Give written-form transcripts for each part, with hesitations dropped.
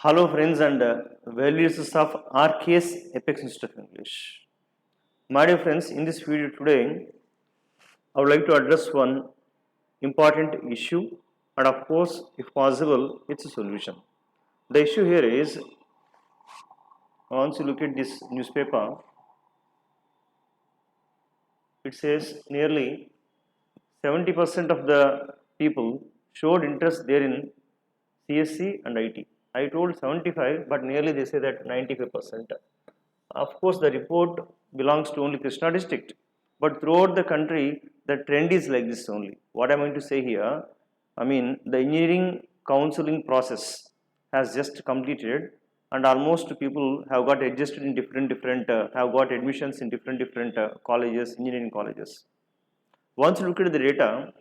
Hello friends and well-wishers of RKS Apex Institute of English. My dear friends, in this video today, I would like to address one important issue and of course, if possible, its a solution. The issue here is, once you look at this newspaper, it says nearly 70% of the people showed interest there in CSC and IT. I told 75, but nearly they say that 95%. Of course, the report belongs to only Krishna district, but throughout the country, the trend is like this only. What am I going to say here? I mean, the engineering counseling process has just completed, and almost people have got adjusted in different have got admissions in different colleges, engineering colleges. Once you look at the data,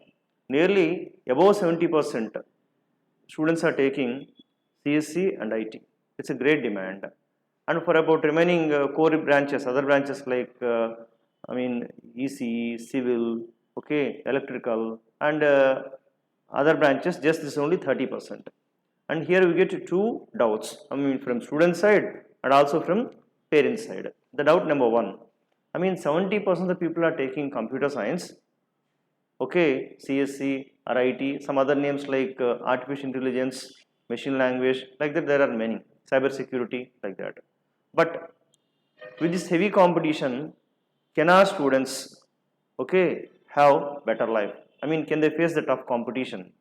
nearly above 70% students are taking CSC and IT. It's a great demand. And for about remaining core branches, other branches like ECE, civil, okay, electrical, and other branches, just this only 30%. And here we get two doubts. From student side and also from parent side. The doubt number one. 70% of the people are taking computer science. Okay, CSC, RIT, some other names like artificial intelligence, machine language, like that there are many, cyber security, like that. But with this heavy competition, can our students, okay, have better life? Can they face the tough competition?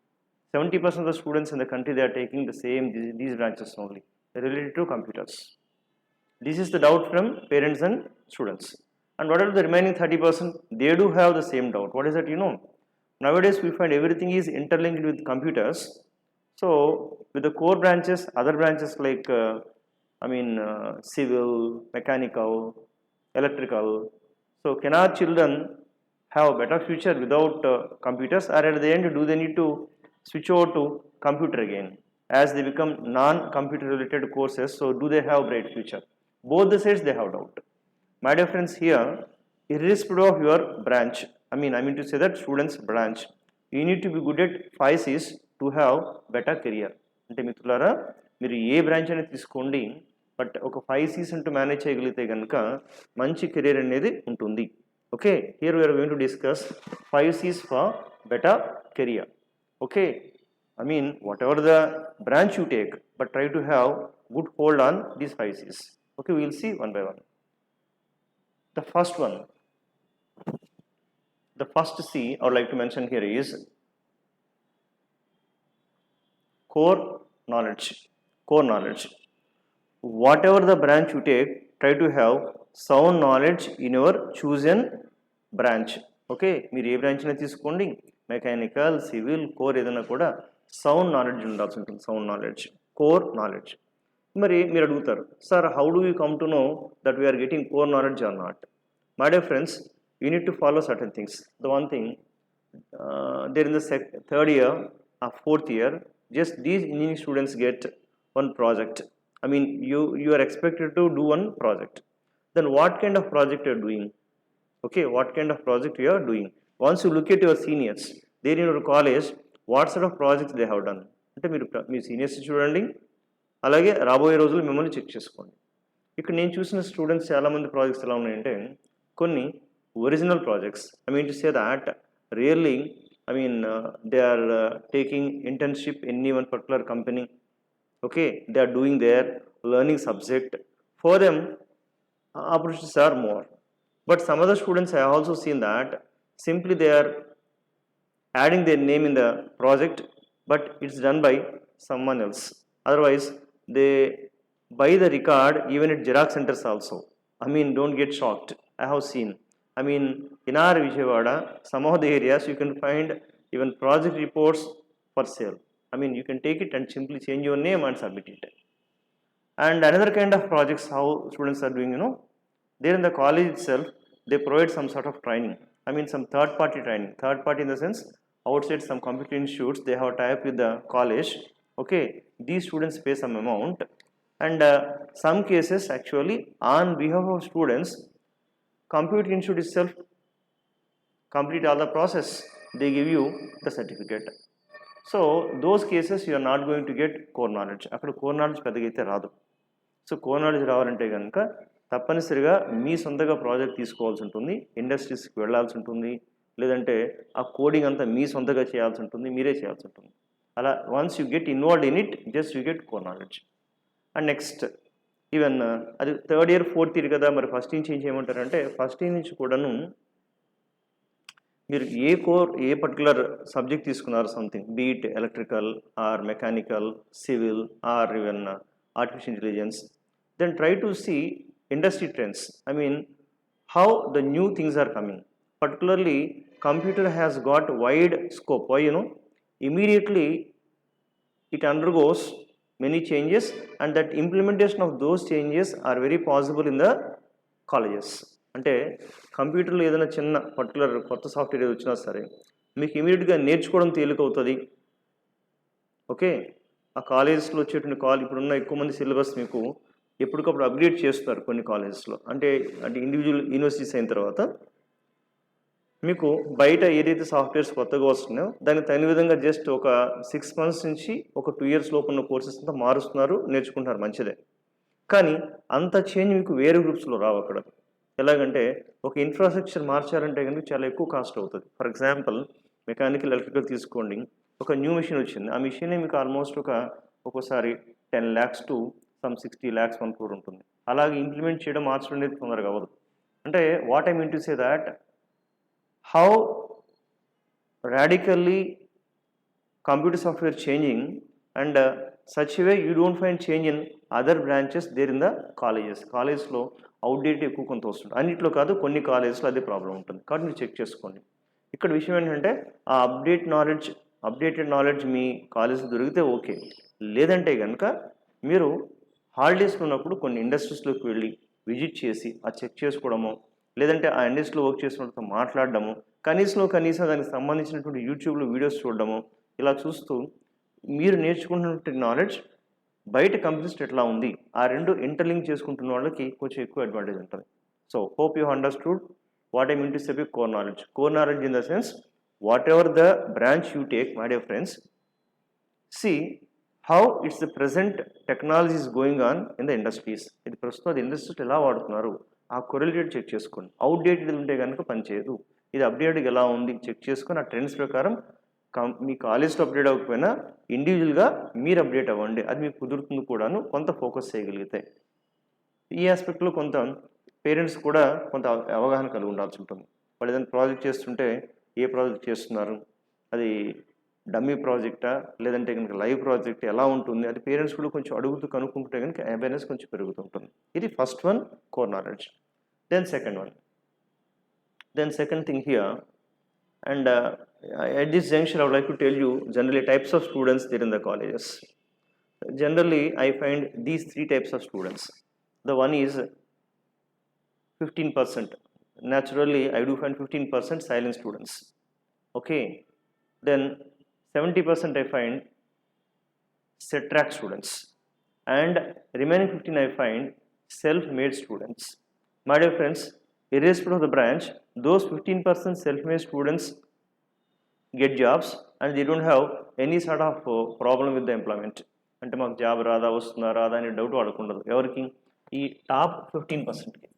70% of the students in the country, they are taking the same, these branches only, related to computers. This is the doubt from parents and students. And what are the remaining 30%? They do have the same doubt. What is that? Nowadays we find everything is interlinked with computers. So with the core branches, other branches like civil, mechanical, electrical. So can our children have a better future without computers, or at the end do they need to switch over to computer again as they become non-computer related courses? So do they have bright future? Both the sides they have doubt. My dear friends, here, irrespective of your branch, I mean to say that students branch, you need to be good at 5 C's to have better career. అంటే మిత్రులారా, మీరు ఏ branch అనేది తీసుకోండి, but ఒక 5 C's అంటూ manage చేయగలిగితే కనుక మంచి కెరీర్ అనేది ఉంటుంది. Okay, here we're going to discuss 5 C's for better career. Okay, whatever the branch you take, but try to have good hold on these 5 C's. Okay, we will see one by one. The first one, the first C I would like to mention here is core knowledge. Core knowledge. Whatever the branch you take, try to have sound knowledge in your chosen branch. Okay, మీరు ఏ branch అయినా తీసుకోండి, mechanical, civil, core ఏదైనా కూడా sound knowledge ఉండాల్సి ఉంటుంది. Sound knowledge, core knowledge. మరి మీరు అడుగుతారు, sir how do you come to know that we're getting core knowledge or not? My dear friends, you need to follow certain things. The one thing, there in the third year or fourth year, just these engineering students get one project. You are expected to do one project. Then what kind of project you are doing? Okay, what kind of project you are doing? Once you look at your seniors, there in your college, what sort of projects they have done? అంటే మీరు మీ seniors చూడండి, అలాగే రాబోయే రోజులు మిమ్మల్ని check చేసుకోండి. ఇక్కడ నేను చూసిన స్టూడెంట్స్ చాలామంది ప్రాజెక్ట్స్ ఎలా ఉన్నాయంటే, కొన్ని original projects. To say that really, they are taking internship in any one particular company. Okay, they are doing their learning subject. For them, opportunities are more. But some other students, I have also seen that simply they are adding their name in the project, but it's done by someone else. Otherwise, they buy the record even at Xerox centers also. Don't get shocked. I have seen. In our Vijayawada, some of the areas you can find even project reports for sale. You can take it and simply change your name and submit it. And another kind of projects how students are doing, there in the college itself, they provide some sort of training. Some third-party training. Third-party in the sense, outside some computer institutes, they have tie-up with the college. Okay, these students pay some amount. And some cases actually, on behalf of students, computer institute itself complete all the process, they give you the certificate. So those cases you are not going to get core knowledge. అక్కడ core knowledge పెద్దగా అయితే రాదు. So core knowledge రావాలంటే కనుక తప్పనిసరిగా మీ సొంతగా project తీసుకోవాల్సి ఉంటుంది, ఇండస్ట్రీస్కి వెళ్ళాల్సి ఉంటుంది, లేదంటే ఆ కోడింగ్ అంతా మీ సొంతగా చేయాల్సి ఉంటుంది, మీరే చేయాల్సి ఉంటుంది. అలా once you get involved in it just you get core knowledge. And next even అది థర్డ్ ఇయర్ ఫోర్త్ ఇయర్ కదా, మరి ఫస్ట్ నుంచి ఏం చేయమంటారంటే ఫస్ట్ ఇయర్ నుంచి కూడాను మీరు ఏ పర్టికులర్ సబ్జెక్ట్ తీసుకున్నారు, something beat electrical or mechanical, civil or even artificial intelligence, then try to see industry trends. I mean, how the new things are coming. Particularly, computer has got wide scope. Why? Immediately it undergoes many changes, and that implementation of those changes are very possible in the colleges. అంటే కంప్యూటర్లో ఏదైనా చిన్న particular కొత్త software ఏది వచ్చినా సరే మీకు ఇమీడియట్గా నేర్చుకోవడం తేలికవుతుంది. ఓకే, ఆ కాలేజెస్లో వచ్చేటువంటి ఇప్పుడున్న ఎక్కువ మంది సిలబస్ మీకు ఎప్పటికప్పుడు అప్గ్రేడ్ చేస్తున్నారు కొన్ని కాలేజెస్లో. అంటే ఇండివిజువల్ యూనివర్సిటీస్ అయిన తర్వాత మీకు బయట ఏదైతే సాఫ్ట్వేర్స్ కొత్తగా వస్తున్నాయో దానికి తగిన విధంగా జస్ట్ ఒక 6 months నుంచి ఒక 2 years లోపు ఉన్న కోర్సెస్ అంతా మారుస్తున్నారు, నేర్చుకుంటున్నారు, మంచిదే. కానీ అంత చేంజ్ మీకు వేరే గ్రూప్స్లో రావు. అక్కడ ఎలాగంటే ఒక ఇన్ఫ్రాస్ట్రక్చర్ మార్చాలంటే కనుక చాలా ఎక్కువ కాస్ట్ అవుతుంది. ఫర్ ఎగ్జాంపుల్ మెకానికల్ ఎలక్ట్రికల్ తీసుకోండి, ఒక న్యూ మిషన్ వచ్చింది, ఆ మిషనే మీకు ఆల్మోస్ట్ ఒక్కోసారి 10 lakhs to some 60 lakhs 1 crore ఉంటుంది. అలాగే ఇంప్లిమెంట్ చేయడం, మార్చడం అనేది తొందరగా అవ్వదు. అంటే what I mean to say that how radically computer software changing, and such a way you don't find change in other branches there in the colleges. కాలేజ్లో outdate ఎక్కువ కొంత వస్తుంది, అన్నిట్లో కాదు, కొన్ని కాలేజెస్లో అదే ప్రాబ్లం ఉంటుంది. కాబట్టి మీరు చెక్ చేసుకోండి. ఇక్కడ విషయం ఏంటంటే ఆ అప్డేటెడ్ నాలెడ్జ్ మీ కాలేజ్లో దొరికితే ఓకే, లేదంటే కనుక మీరు హాలిడేస్లో ఉన్నప్పుడు కొన్ని ఇండస్ట్రీస్లోకి వెళ్ళి విజిట్ చేసి ఆ చెక్ చేసుకోవడము, లేదంటే ఆ ఇండస్ట్రీలో వర్క్ చేసినట్టు మాట్లాడడము, కనీసం దానికి సంబంధించినటువంటి యూట్యూబ్లో వీడియోస్ చూడడము, ఇలా చూస్తూ మీరు నేర్చుకుంటున్నటువంటి నాలెడ్జ్ బయట కంపెనీస్ ఎట్లా ఉంది, ఆ రెండు ఇంటర్లింక్ చేసుకుంటున్న వాళ్ళకి కొంచెం ఎక్కువ అడ్వాంటేజ్ ఉంటుంది. So hope you understood what I mean to say by core knowledge. Core knowledge in the sense what ever the branch you take, my dear friends, see how it's the present technology is going on in the industries. ఇది ప్రస్తుతం అది industries ఎలా వాడుతున్నారు, ఆ correlate check చేసుకోండి. Outdated ఉంటే కనుక పనిచేయదు. ఇది అప్డేటెడ్ ఎలా ఉంది చెక్ చేసుకొని ఆ ట్రెండ్స్ ప్రకారం మీ కాలేజ్లో అప్డేట్ అవ్వకపోయినా ఇండివిజువల్గా మీరు అప్డేట్ అవ్వండి. అది మీకు కుదురుతుంది కూడాను, కొంత ఫోకస్ చేయగలిగితే. ఈ ఆస్పెక్ట్లో కొంత పేరెంట్స్ కూడా కొంత అవగాహన కలిగి ఉండాల్సి ఉంటుంది. వాళ్ళు ఏదైనా ప్రాజెక్ట్ చేస్తుంటే ఏ ప్రాజెక్ట్ చేస్తున్నారు, అది డమ్మీ ప్రాజెక్టా లేదంటే కనుక లైవ్ ప్రాజెక్ట్ ఎలా ఉంటుంది, అది పేరెంట్స్ కూడా కొంచెం అడుగుతూ కనుక్కుంటే కనుక అవేర్నెస్ కొంచెం పెరుగుతుంటుంది. ఇది first one, core knowledge. Then second thing here, and at this juncture I would like to tell you generally types of students there in the colleges. Generally I find these 3 types of students. The one is 15%. Naturally I do find 15% silent students. Okay, then 70% I find set track students, and remaining 15 I find self-made students. My dear friends, irrespective of the branch, those 15% self-made students get jobs and they don't have any sort of problem with the employment. అంటే మాకు job రాదా, వస్తుందా రాదా అనే doubt వాడుకుండదు ఎవరికి, ఈ top 15%కి.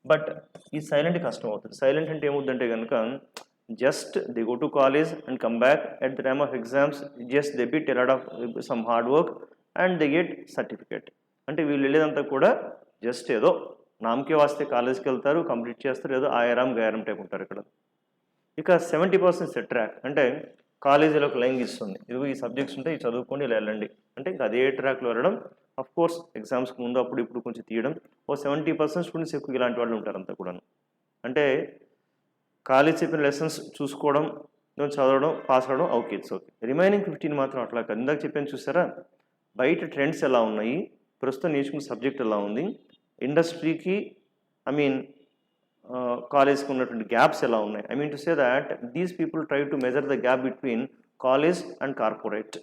But ఈ silent కష్టం అవుతుంది. సైలెంట్ అంటే ఏమవుతుందంటే కనుక just they go to college and come back at the time of exams, just they bit a lot of some hard work and they get certificate. అంటే వీళ్ళు వెళ్ళేదంతా కూడా జస్ట్ ఏదో నామకే వాస్తే కాలేజ్కి వెళ్తారు, కంప్లీట్ చేస్తారు, ఏదో ఆయారం గయారం టైప్ ఉంటారు ఇక్కడ. ఇక 70% సెట్ ట్రాక్, అంటే కాలేజీలో ఒక లైన్ ఇస్తుంది, ఇదిగో ఈ సబ్జెక్ట్స్ ఉంటాయి, చదువుకోండి, ఇలా వెళ్ళండి. అంటే ఇంకా అదే ట్రాక్లో వెళ్ళడం. అఫ్ కోర్స్ ఎగ్జామ్స్కి ముందు అప్పుడు ఇప్పుడు కొంచెం తీయడం. ఓ 70% స్టూడెంట్స్ ఎక్కువ ఇలాంటి వాళ్ళు ఉంటారు అంతా కూడా. అంటే కాలేజ్ చెప్పిన లెసన్స్ చూసుకోవడం, చదవడం, పాస్ అవ్వడం, ఓకే, ఇట్స్ ఓకే. రిమైనింగ్ 15 మాత్రం అట్లా కాదు. ఇందాక చెప్పాను చూసారా, బయట ట్రెండ్స్ ఎలా ఉన్నాయి, ప్రస్తుతం నేర్చుకున్న సబ్జెక్ట్ ఎలా ఉంది, ఇండస్ట్రీకి కాలేజ్కి ఉన్నటువంటి గ్యాప్స్ ఎలా ఉన్నాయి. I mean to say that these people try to measure the gap between college and corporate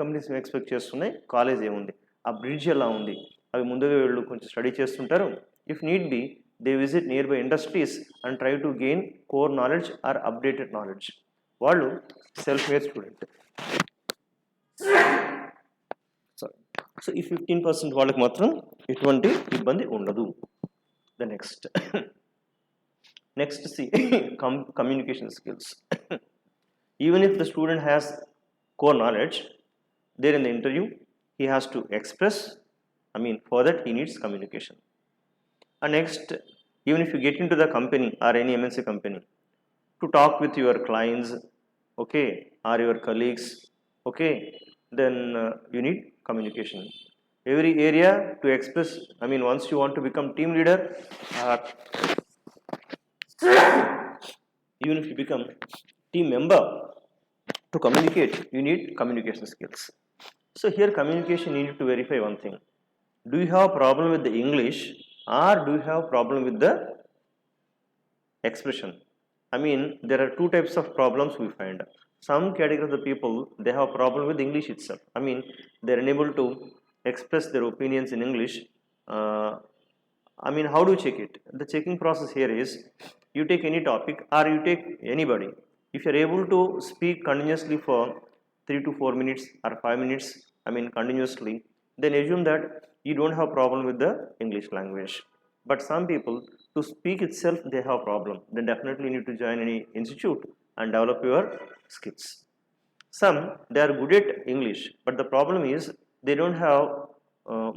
companies expect చేస్తున్నాయి, కాలేజ్ ఏముంది, ఆ బ్రిడ్జ్ ఎలా ఉంది, అవి ముందుగా వీళ్ళు కొంచెం స్టడీ చేస్తుంటారు. If need be they visit nearby industries and try to gain core knowledge or updated knowledge. వాళ్ళు self made student. Sorry. So ఈ 15% వాళ్ళకి మాత్రం ఎటువంటి ఇబ్బంది ఉండదు. The next see communication skills. Even if the student has core knowledge, there in the interview he has to express. For that he needs communication. And next, even if you get into the company or any MNC company, to talk with your clients, okay, or your colleagues, okay, then you need communication. Every area to express. Once you want to become team leader, even if you become team member, to communicate you need communication skills. So here communication, you need to verify one thing: do you have a problem with the English, or do you have a problem with the expression? There are two types of problems we find. Some category of the people, they have a problem with English itself. They're unable to express their opinions in English. How do you check it? The checking process here is, you take any topic or you take anybody. If you're able to speak continuously for 3 to 4 minutes or 5 minutes, continuously, then assume that you don't have problem with the English language. But some people, to speak itself they have problem, then definitely need to join any institute and develop your skills. Some, they are good at English, but the problem is they don't have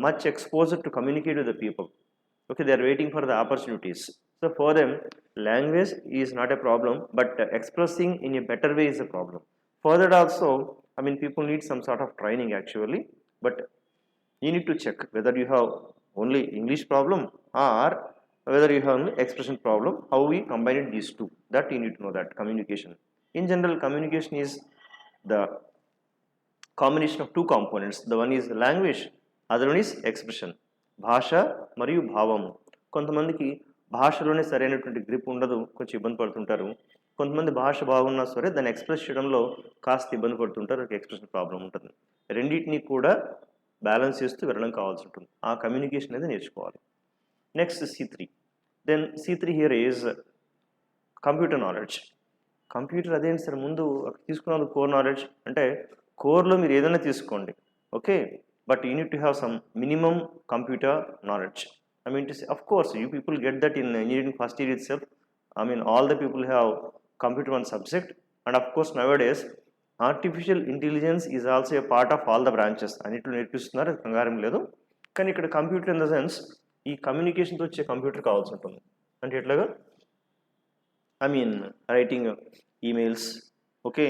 much exposure to communicate with the people. Okay, they are waiting for the opportunities. So for them, language is not a problem, but expressing in a better way is a problem. For that also, people need some sort of training actually, but you need to check whether you have only English problem or whether you have only expression problem. How we combine these two, that you need to know. That communication, in general, communication is the combination of two components. The one is language, other one is expression. భాష మరియు భావం. కొంతమందికి భాషలోనే సరైనటువంటి grip ఉండదు, కొంచెం ఇబ్బంది పడుతుంటారు. కొంతమంది భాష బాగున్నా సరే దాన్ని ఎక్స్ప్రెస్ చేయడంలో కాస్త ఇబ్బంది పడుతుంటారు, ఎక్స్ప్రెషన్ ప్రాబ్లం ఉంటుంది. రెండింటినీ కూడా బ్యాలెన్స్ చేస్తూ వెళ్ళడం కావాల్సి ఉంటుంది. ఆ కమ్యూనికేషన్ అనేది నేర్చుకోవాలి. Next C3. Then C3 here is computer knowledge. Computer అదేంటి సార్, ముందు తీసుకున్నది కోర్ నాలెడ్జ్ అంటే, కోర్లో మీరు ఏదైనా తీసుకోండి, okay, but you need to have some minimum computer knowledge. To say, of course, you people get that in engineering first year itself. All the people have computer one subject, and of course nowadays artificial intelligence is also a part of all the branches. అన్నిట్లో నేర్పిస్తున్నారు, కంగారం లేదు. కానీ ఇక్కడ computer in the sense, ఈ కమ్యూనికేషన్తో వచ్చే computer కావాల్సి ఉంటుంది. అంటే ఎట్లాగా, writing emails, okay,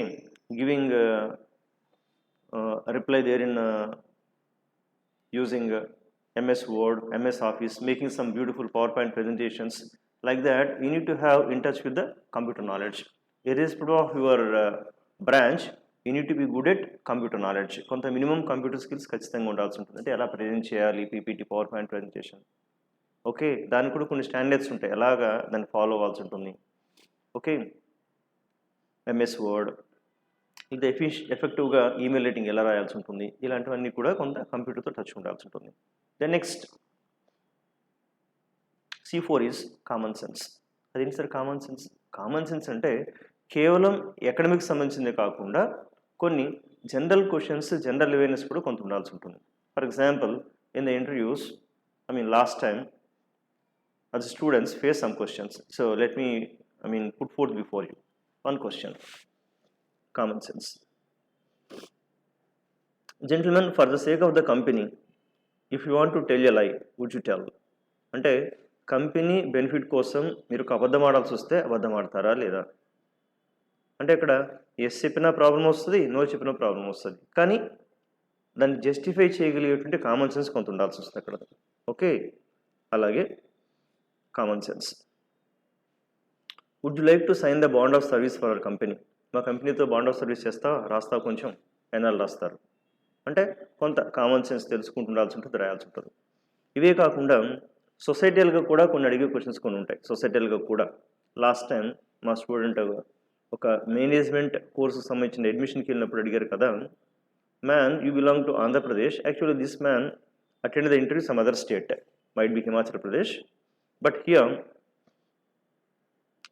giving reply there in using MS Word, MS Office, making some beautiful PowerPoint presentations. Like that, you need to have in touch with the computer knowledge. Irrespective of your branch, you need to be good at computer knowledge. కొంత minimum computer skills ఖచ్చితంగా ఉండాల్సి ఉంటుంది. అంటే ఎలా present చేయాలి, PPT, power point presentation, okay, దానికి కూడా కొన్ని స్టాండర్డ్స్ ఉంటాయి, ఎలాగా దాన్ని ఫాలో అవ్వాల్సి ఉంటుంది. ఓకే, MS Word, ఇది ఎఫెక్టివ్గా ఈమెయిల్ రైటింగ్ ఎలా రాయాల్సి ఉంటుంది, ఇలాంటివన్నీ కూడా కొంత కంప్యూటర్తో టచ్ ఉండాల్సి ఉంటుంది. Then next C4 is common sense. అదేంటి sir common sense? Common sense అంటే కేవలం ఎకడమిక్స్ సంబంధించిందే కాకుండా కొన్ని జనరల్ క్వశ్చన్స్, జనరల్ అవేర్నెస్ కూడా కొంత ఉండాల్సి ఉంటుంది. For example, in the interviews, last time as students face some questions. So let me put forth before you one question. Common sense. Gentlemen, for the sake of the company, if you want to tell a lie, would you tell? అంటే company benefit కోసం మీరు ఒక అబద్ధం ఆడాల్సి వస్తే అబద్ధం ఆడతారా లేదా? అంటే ఇక్కడ ఎస్ చెప్పిన ప్రాబ్లం వస్తుంది, నో చెప్పిన ప్రాబ్లం వస్తుంది, కానీ దాన్ని జస్టిఫై చేయగలిగేటువంటి కామన్ సెన్స్ కొంత ఉండాల్సి వస్తుంది అక్కడ. ఓకే, అలాగే common sense. Would you like to sign the bond of service for our company? మా కంపెనీతో బాండ్ ఆఫ్ సర్వీస్ రాస్తావు కొంచెం, ఎన్నాళ్ళు రాస్తారు అంటే కొంత కామన్ సెన్స్ తెలుసుకుంటూ ఉండాల్సి ఉంటుంది, రాయాల్సి ఉంటుంది. ఇవే కాకుండా సొసైటీలుగా కూడా కొన్ని అడిగే క్వశ్చన్స్ కొన్ని ఉంటాయి. సొసైటీలుగా కూడా లాస్ట్ టైం మా స్టూడెంట్ ఒక మేనేజ్మెంట్ కోర్సుకు సంబంధించిన అడ్మిషన్కి వెళ్ళినప్పుడు అడిగారు కదా, man you belong to Andhra Pradesh, actually this man attend the interview some other state, might be Himachal Pradesh, but here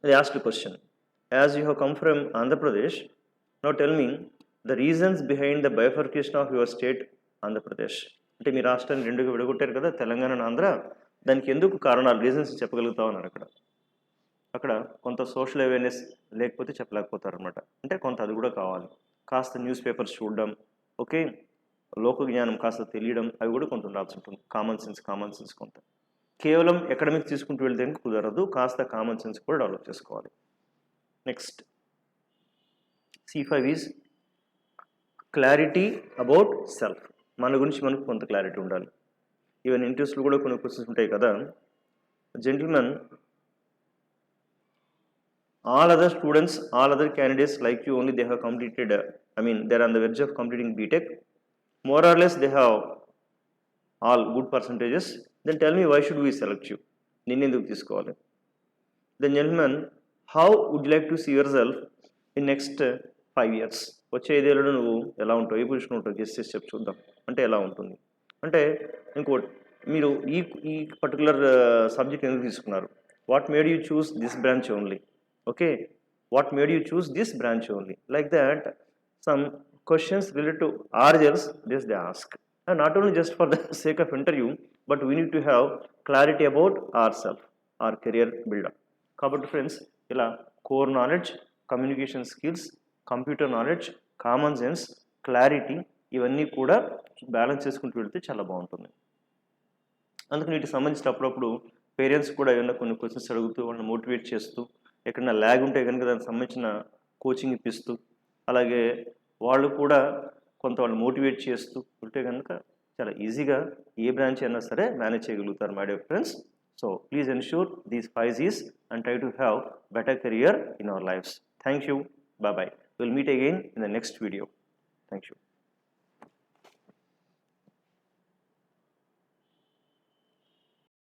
they asked a question, as you have come from Andhra Pradesh, now tell me the reasons behind the bifurcation of your state Andhra Pradesh. అంటే మీ రాష్ట్రాన్ని రెండుగా విడగొట్టారు కదా, Telangana and Andhra. దానికి ఎందుకు కారణాలు, reasons చెప్పగలుగుతా ఉన్నారు అక్కడ కొంత సోషల్ అవేర్నెస్ లేకపోతే చెప్పలేకపోతారనమాట. అంటే కొంత అది కూడా కావాలి. కాస్త న్యూస్ పేపర్స్ చూడడం, ఓకే, లోక జ్ఞానం కాస్త తెలియడం, అవి కూడా కొంత ఉండాల్సి ఉంటుంది. కామన్ సెన్స్ కొంత. కేవలం అకాడమిక్స్ తీసుకుంటూ వెళ్తే కుదరదు, కాస్త కామన్ సెన్స్ కూడా డెవలప్ చేసుకోవాలి. Next C5 is clarity about self. మన గురించి మనకు కొంత క్లారిటీ ఉండాలి. ఈవెన్ ఇంట్రెస్ట్లు కూడా కొన్ని క్వశ్చన్స్ ఉంటాయి కదా. Gentlemen, all other students, all other candidates like you, only they have completed, they're on the verge of completing BTech. More or less they have all good percentages. Then tell me, why should we select you? Ninenduku teeskovali? Then gentlemen, how would you like to see yourself in next 5 years? వచ్చే 5 ఏళ్ళలో నువ్వు ఎలా ఉంటావు, ఏ position ఉంటావు, guess చేసి చెప్పి చూద్దాం. అంటే ఎలా ఉంటుంది అంటే, ఇంకోటి, మీరు ఈ పర్టికులర్ సబ్జెక్ట్ ఎందుకు తీసుకున్నారు? What made you choose this branch only? Okay, what made you choose this branch only? Like that, some questions related to ourselves, this they ask. And not only just for the sake of interview, but we need to have clarity about ourselves, our career build-up. Kabatti friends, ila core knowledge, communication skills, computer knowledge, common sense, clarity, ఇవన్నీ కూడా balance చేసుకుంటూ వెళ్తే చాలా బాగుంటుంది. అందుకని వీటికి సంబంధించిన అప్పుడప్పుడు పేరెంట్స్ కూడా ఏమైనా కొన్ని క్వశ్చన్స్ అడుగుతూ వాళ్ళని మోటివేట్ చేస్తూ, ఎక్కడన్నా ల్యాగ్ ఉంటే కనుక దానికి సంబంధించిన కోచింగ్ ఇప్పిస్తూ, అలాగే వాళ్ళు కూడా కొంత వాళ్ళు మోటివేట్ చేస్తూ ఉంటే కనుక చాలా ఈజీగా ఏ బ్రాంచ్ అయినా సరే మేనేజ్ చేయగలుగుతారు my dear friends. So please ensure these 5 C's and try to have better career in our lives. Thank you. Bye bye. We'll meet again in the next video. Thank you.